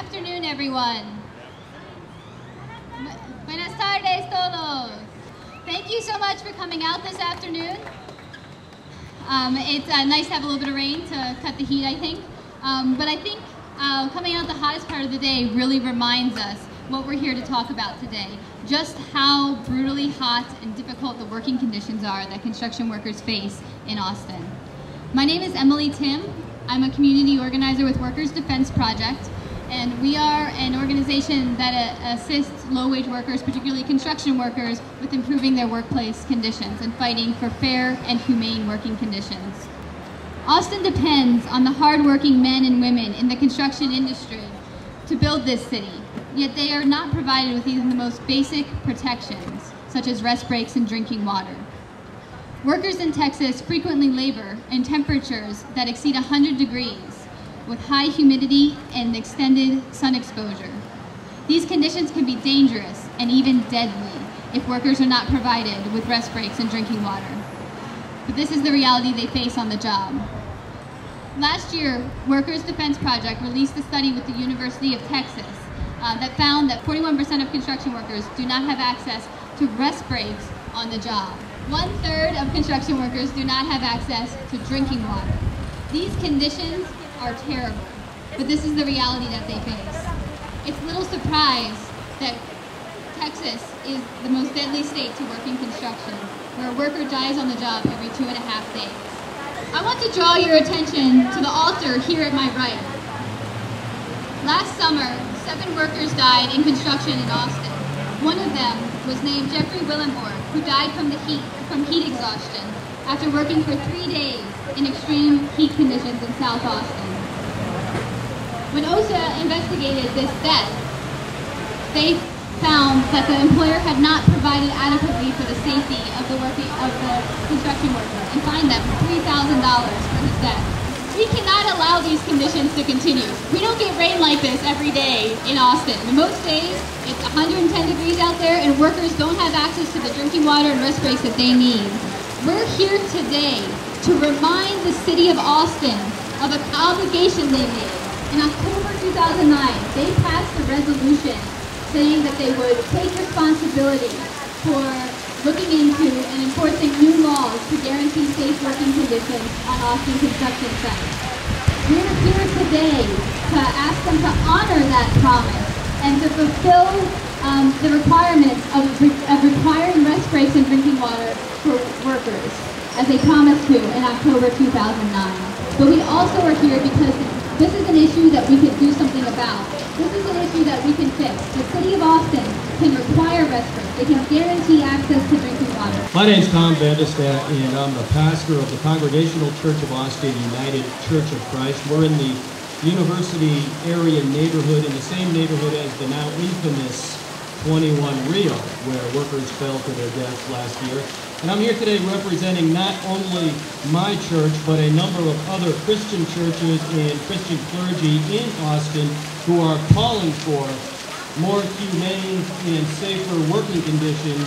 afternoon, everyone. Buenas tardes, todos. Thank you so much for coming out this afternoon. It's nice to have a little bit of rain to cut the heat, I think. But I think coming out the hottest part of the day really reminds us what we're here to talk about today. Just how brutally hot and difficult the working conditions are that construction workers face in Austin. My name is Emily Tim. I'm a community organizer with Workers Defense Project, and we are an organization that assists low-wage workers, particularly construction workers, with improving their workplace conditions and fighting for fair and humane working conditions. Austin depends on the hard-working men and women in the construction industry to build this city, yet they are not provided with even the most basic protections, such as rest breaks and drinking water. Workers in Texas frequently labor in temperatures that exceed 100 degrees, with high humidity and extended sun exposure. These conditions can be dangerous and even deadly if workers are not provided with rest breaks and drinking water. But this is the reality they face on the job. Last year, Workers Defense Project released a study with the University of Texas that found that 41% of construction workers do not have access to rest breaks on the job. 1/3 of construction workers do not have access to drinking water. These conditions are terrible, but this is the reality that they face. It's little surprise that Texas is the most deadly state to work in construction, where a worker dies on the job every 2.5 days. I want to draw your attention to the altar here at my right. Last summer, 7 workers died in construction in Austin. One of them was named Jeff Willenborg, who died from heat exhaustion after working for 3 days in extreme heat conditions in South Austin. When OSHA investigated this death, they found that the employer had not provided adequately for the safety of the construction worker and fined them $3,000 for his death. We cannot allow these conditions to continue. We don't get rain like this every day in Austin. Most days, it's 110 degrees out there and workers don't have access to the drinking water and rest breaks that they need. We're here today to remind the city of Austin of an obligation they made. In October 2009, they passed a resolution saying that they would take responsibility for looking into and enforcing new laws to guarantee safe working conditions on Austin construction sites. We're here today to ask them to honor that promise and to fulfill the requirements of requiring rest breaks and drinking water for workers, as they promised to in October 2009. But we also are here because this is an issue that we can do something about. This is an issue that we can fix. The city of Austin can require rest breaks. They can guarantee access to drinking water. My name is Tom Vandestat, and I'm the pastor of the Congregational Church of Austin United Church of Christ. We're in the University area neighborhood, in the same neighborhood as the now infamous 21 Rio, where workers fell to their deaths last year. And I'm here today representing not only my church, but a number of other Christian churches and Christian clergy in Austin who are calling for more humane and safer working conditions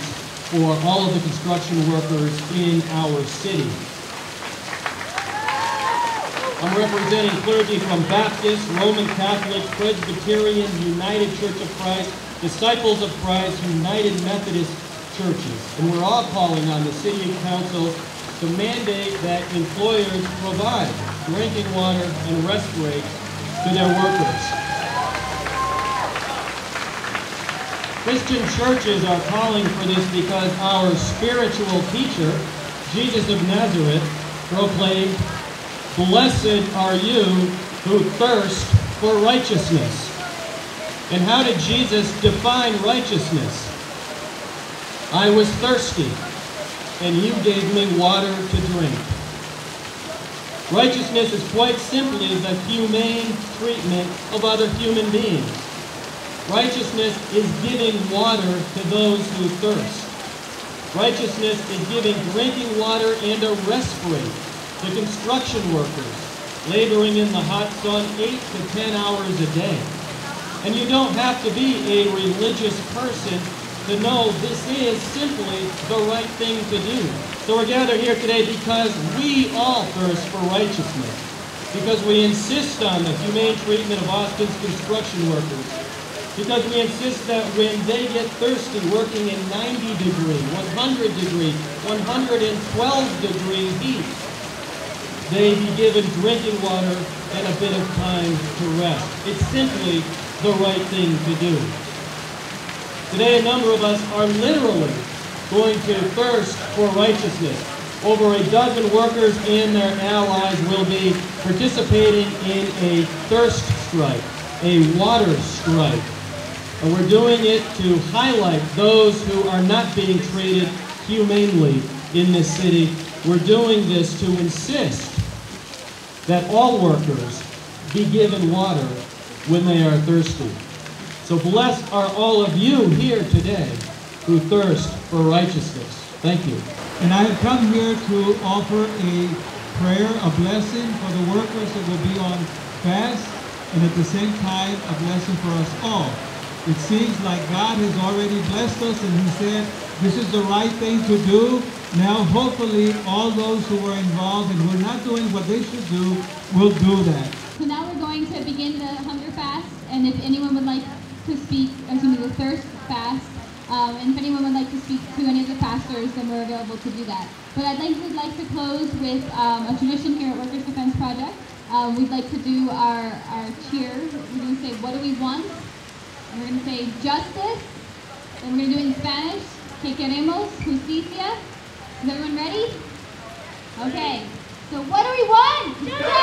for all of the construction workers in our city. I'm representing clergy from Baptist, Roman Catholic, Presbyterian, United Church of Christ, Disciples of Christ, United Methodist churches. And we're all calling on the City Council to mandate that employers provide drinking water and rest breaks to their workers. Christian churches are calling for this because our spiritual teacher, Jesus of Nazareth, proclaimed, "Blessed are you who thirst for righteousness." And how did Jesus define righteousness? "I was thirsty, and you gave me water to drink." Righteousness is quite simply the humane treatment of other human beings. Righteousness is giving water to those who thirst. Righteousness is giving drinking water and a rest break to construction workers laboring in the hot sun 8 to 10 hours a day. And you don't have to be a religious person to know this is simply the right thing to do. So we're gathered here today because we all thirst for righteousness. because we insist on the humane treatment of Austin's construction workers, because we insist that when they get thirsty working in 90-degree, 100-degree, 112-degree heat, they be given drinking water and a bit of time to rest. It's simply the right thing to do. Today, a number of us are literally going to thirst for righteousness. Over a dozen workers and their allies will be participating in a thirst strike, a water strike. And we're doing it to highlight those who are not being treated humanely in this city. We're doing this to insist that all workers be given water when they are thirsty. So blessed are all of you here today who thirst for righteousness. Thank you. And I have come here to offer a prayer, a blessing for the workers that will be on fast, and at the same time, a blessing for us all. It seems like God has already blessed us, and He said, this is the right thing to do. Now, hopefully, all those who are involved and who are not doing what they should do will do that. So now we're going to begin the hunger fast, and if anyone would like to speak, the thirst fast, and if anyone would like to speak to any of the pastors, then we're available to do that. But I'd like to close with a tradition here at Workers' Defense Project. We'd like to do our cheer. We're going to say, what do we want? And we're going to say, justice. Then we're going to do it in Spanish. Que queremos justicia. Is everyone ready? Okay. So what do we want? Justice!